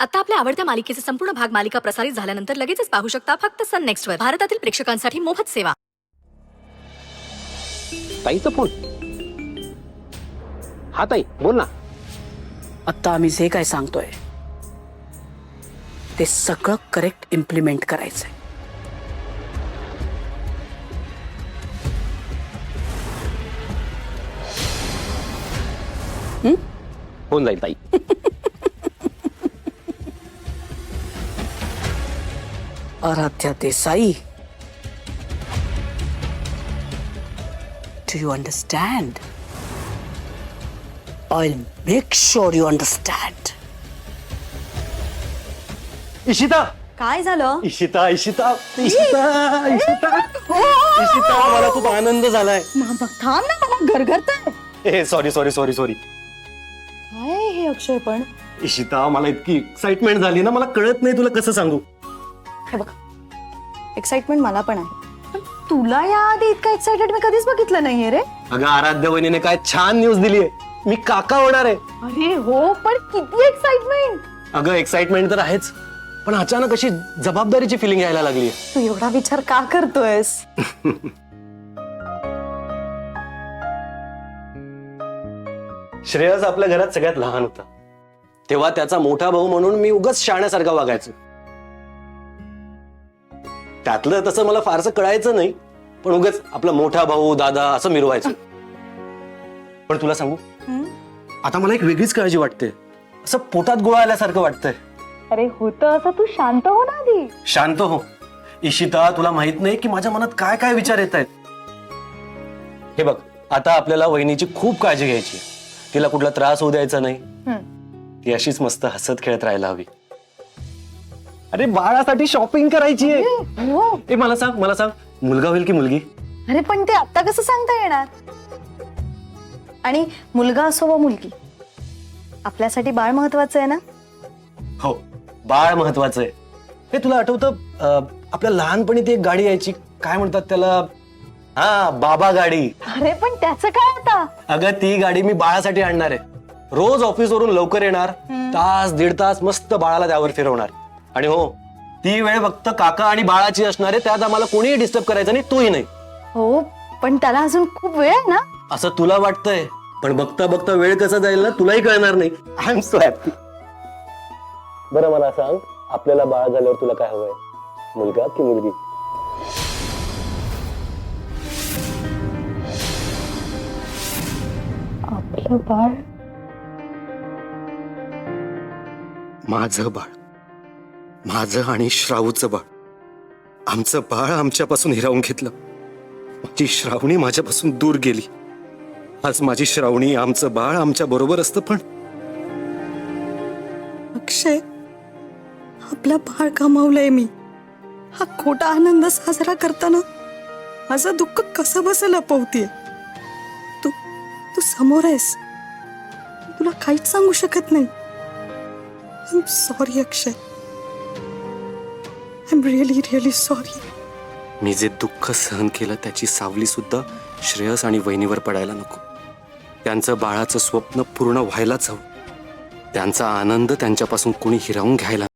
आता आपल्या आवडत्या मालिकेचे संपूर्ण भाग मालिका प्रसारित झाल्यानंतर लगेचच पाहू शकता फक्त सन नेक्स्ट वर. भारतातील प्रेक्षकांसाठी मोफत सेवा. ताईचा फोन. हा ताई बोल ना. आता आम्ही जे काय सांगतोय ते सगळं करेक्ट इम्प्लिमेंट करायचंय. होऊन जाईल ताई. Aaradhya Desai, do you understand? I'll make sure you understand. Ishita काय झालं? इशिता इशिता इशिता इशिता इशिता मला खूप आनंद झालाय. थांब ना, मला गरगरतंय. ए सॉरी सॉरी सॉरी सॉरी काय हे अक्षय पण? इशिता मला इतकी एक्साइटमेंट झाली ना, मला कळत नाही तुला कसं सांगू. हे बघ, एक्साइटमेंट मला पण आहे, पण तुला या आधी इतका एक्साइटेड मी कधीच बघितलं नाहीये रे. अगं आराध्य वहिनीने काय छान न्यूज दिलीये. मी काका होणार आहे. अरे हो, पण किती एक्साइटमेंट. अगं एक्साइटमेंट तर आहेच, पण अचानक अशी जबाबदारीची फिलिंग यायला लागली. तू एवढा विचार का करतोयस? श्रेयस आपल्या घरात सगळ्यात लहान होता, तेव्हा त्याचा मोठा भाऊ म्हणून मी उगाच शाण्यासारखा वागायचो. त्यातलं तसं मला फारसं कळायचं नाही, पण उगाच आपला मोठा भाऊ दादा असं मिरवायचं. पण तुला सांगू, आता मला एक वेगळीच काळजी वाटते. असं पोटात गोळा आल्यासारखं वाटतंय. अरे होतं असं, तू शांत हो ना आधी. शांत हो इशिता, तुला माहित नाही की माझ्या मनात काय काय विचार येत आहेत. हे बघ, आता आपल्याला वहिनीची खूप काळजी घ्यायची. तिला कुठला त्रास होऊ द्यायचा नाही. ती अशीच मस्त हसत खेळत राहायला हवी. अरे बाळासाठी शॉपिंग करायची आहे. हो. ए मला सांग मुलगा होईल की मुलगी? अरे पण ते आता कसं सांगता येणार? आणि मुलगा असो वा मुलगी, आपल्यासाठी बाळ महत्वाचं आहे ना. हो, बाळ महत्वाचं आहे. हे तुला आठवतं आपल्या लहानपणी ती एक गाडी यायची, काय म्हणतात त्याला? हा, बाबा गाडी. अरे पण त्याचं काय आता? अगं ती गाडी मी बाळासाठी आणणार आहे. रोज ऑफिसवरून लवकर येणार, तास दीड तास मस्त बाळाला त्यावर फिरवणार. आणि हो, ती वेळ फक्त काका आणि बाळाची असणार आहे. त्यात आम्हाला कोणीही डिस्टर्ब करायचं नाही, तूही नाही. हो, पण त्याला अजून खूप वेळ आहे ना. असं तुला वाटतंय, पण बघता बघता वेळ कसा जाईल ना तुलाही कळणार नाही. I am so happy. बरं मला सांग, आपल्याला बाळ झाल्यावर तुला काय हवंय, मुलगा की मुलगी? आपलं बाळ. माझं बाळ, माझं आणि श्रावूचं बाळ. आमचं बाळ आमच्यापासून हिरावून घेतलं. माझी श्रावणी माझ्यापासून दूर गेली. आज माझी श्रावणी, आमचं बाळ आमच्या बरोबर असतं. पण अक्षय, आपला बाळ गमावलंय मी. हा खोटा आनंद साजरा करताना माझं दुःख कसं बसं लपवतीये. तू तू समोर आहेस, तुला काहीच सांगू शकत नाही. I am sorry Akshay, I am really really sorry. मी जे दुःख सहन केलं त्याची सावली सुद्धा श्रेयस आणि वहिनीवर पडायला नको. त्यांचं बाळाचं स्वप्न पूर्ण व्हायलाच हवं. त्यांचा आनंद त्यांच्यापासून कोणी हिरावून घ्यायला